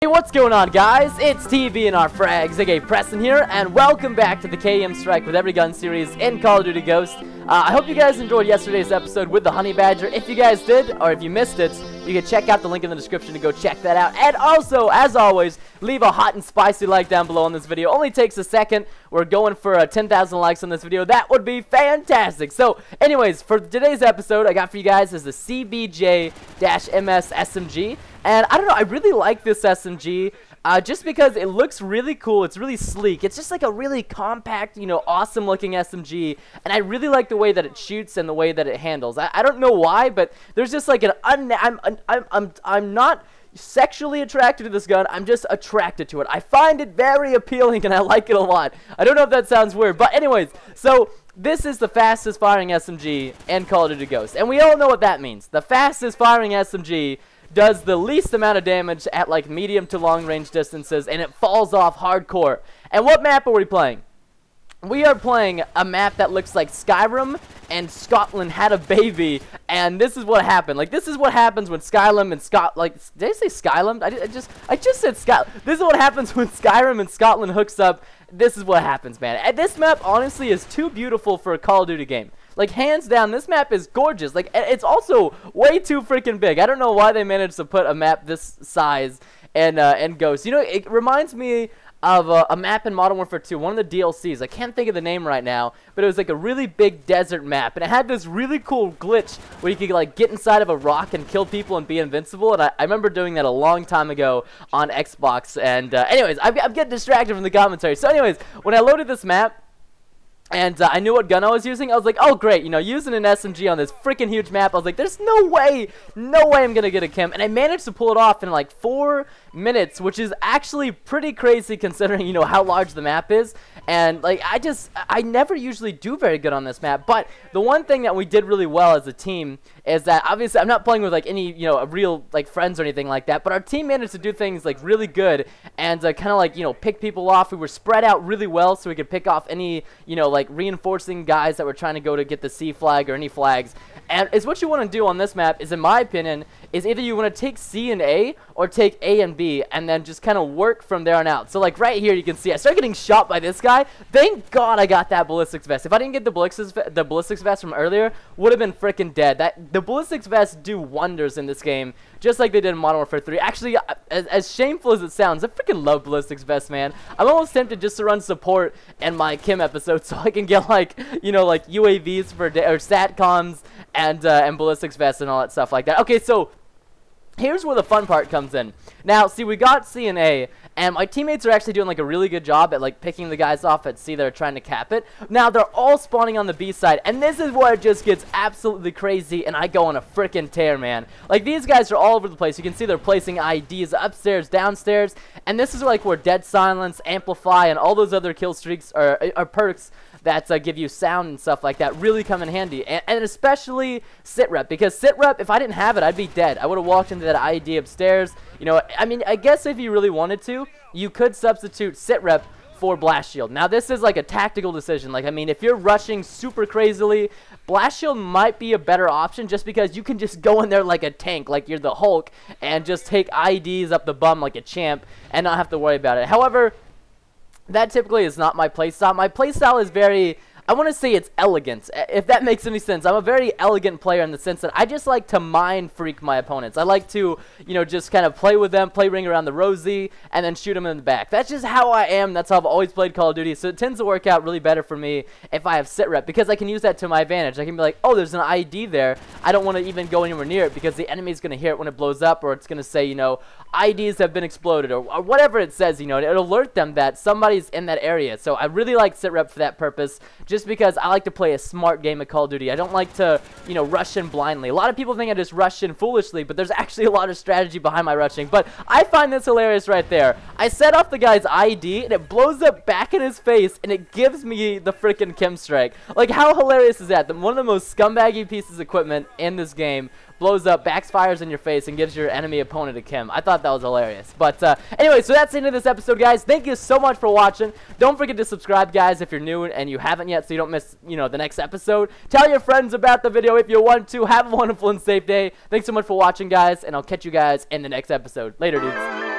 Hey, what's going on, guys? It's TBNRfrags, aka Preston here, and welcome back to the KEM Strike with Everygun series in Call of Duty Ghost. I hope you guys enjoyed yesterday's episode with the Honey Badger. If you guys did, or if you missed it, you can check out the link in the description to go check that out. And also, as always, leave a hot and spicy like down below on this video. Only takes a second. We're going for 10,000 likes on this video. That would be fantastic. So, anyways, for today's episode, I got for you guys is the CBJ-MS SMG. And I don't know, I really like this SMG just because it looks really cool. It's really sleek. It's just like a really compact, you know, awesome looking SMG. And I really like the way that it shoots and the way that it handles. I don't know why, but there's just like an I'm not sexually attracted to this gun. I'm just attracted to it. I find it very appealing and I like it a lot. I don't know if that sounds weird, but anyways, so this is the fastest firing SMG in Call of Duty Ghost. And we all know what that means. The fastest firing SMG does the least amount of damage at like medium to long range distances, and it falls off hardcore. And what map are we playing? We are playing a map that looks like Skyrim and Scotland had a baby, and this is what happened. Like, this is what happens when Skyrim and did I say Skyrim? I just said Scotland. This is what happens when Skyrim and Scotland hooks up. This is what happens, man. And this map honestly is too beautiful for a Call of Duty game. Like, hands down, this map is gorgeous. Like, it's also way too freaking big. I don't know why they managed to put a map this size in Ghost. You know, it reminds me of a map in Modern Warfare 2, one of the DLCs. I can't think of the name right now, but it was like a really big desert map, and it had this really cool glitch where you could like get inside of a rock and kill people and be invincible, and I remember doing that a long time ago on Xbox. And anyways, I'm getting distracted from the commentary. So anyways, when I loaded this map, and I knew what gun I was using, I was like, oh great, you know, using an SMG on this freaking huge map, I was like, there's no way I'm gonna get a KEM, and I managed to pull it off in like 4 minutes, which is actually pretty crazy considering, you know, how large the map is. And like, I never usually do very good on this map, but the one thing that we did really well as a team is that obviously I'm not playing with like any, you know, real like friends or anything like that, but our team managed to do things like really good and kind of like, you know, pick people off. We were spread out really well so we could pick off any, you know, like reinforcing guys that were trying to go to get the C flag or any flags. And it's what you want to do on this map is, in my opinion, is either you want to take C and A or take A and B and then just kind of work from there on out. So like right here you can see I started getting shot by this guy. Thank God I got that ballistics vest. If I didn't get the ballistics vest from earlier, would have been freaking dead. The ballistics vests do wonders in this game, just like they did in Modern Warfare 3. Actually, as shameful as it sounds, I freaking love ballistics vests, man. I'm almost tempted just to run support in my KEM episode so I can get like, you know, like UAVs for or SATCOMs and ballistics vests and all that stuff like that. Okay, so here's where the fun part comes in. Now, see, we got C and A, and my teammates are actually doing like a really good job at like picking the guys off at C that are trying to cap it. Now, they're all spawning on the B side, and this is where it just gets absolutely crazy, and I go on a freaking tear, man. Like, these guys are all over the place. You can see they're placing IDs upstairs, downstairs, and this is like where Dead Silence, Amplify, and all those other kill streaks are perks that give you sound and stuff like that really come in handy, and especially sitrep, because sitrep, if I didn't have it, I'd be dead. I would have walked into that ID upstairs. You know, I mean, I guess if you really wanted to, you could substitute sitrep for blast shield. Now this is like a tactical decision. Like, I mean, if you're rushing super crazily, blast shield might be a better option just because you can just go in there like a tank, like you're the Hulk, and just take IDs up the bum like a champ and not have to worry about it. However, that typically is not my playstyle. My playstyle is very, I want to say it's elegant, if that makes any sense. I'm a very elegant player in the sense that I just like to mind freak my opponents. I like to, you know, just kind of play with them, play ring around the rosy, and then shoot them in the back. That's just how I am. That's how I've always played Call of Duty. So it tends to work out really better for me if I have sitrep, because I can use that to my advantage. I can be like, oh, there's an ID there. I don't want to even go anywhere near it because the enemy's going to hear it when it blows up, or it's going to say, you know, IDs have been exploded, or whatever it says, you know, it'll alert them that somebody's in that area. So I really like sitrep for that purpose, just because I like to play a smart game of Call of Duty. I don't like to, you know, rush in blindly. A lot of people think I just rush in foolishly, but there's actually a lot of strategy behind my rushing. But I find this hilarious right there. I set off the guy's ID, and it blows up back in his face, and it gives me the freaking KEM strike. Like, how hilarious is that? One of the most scumbaggy pieces of equipment in this game blows up, backfires in your face, and gives your enemy opponent a KEM. I thought that was hilarious. But anyway, so that's the end of this episode, guys. Thank you so much for watching. Don't forget to subscribe, guys, if you're new and you haven't yet, so you don't miss, you know, the next episode. Tell your friends about the video if you want to. Have a wonderful and safe day. Thanks so much for watching, guys, and I'll catch you guys in the next episode. Later, dudes.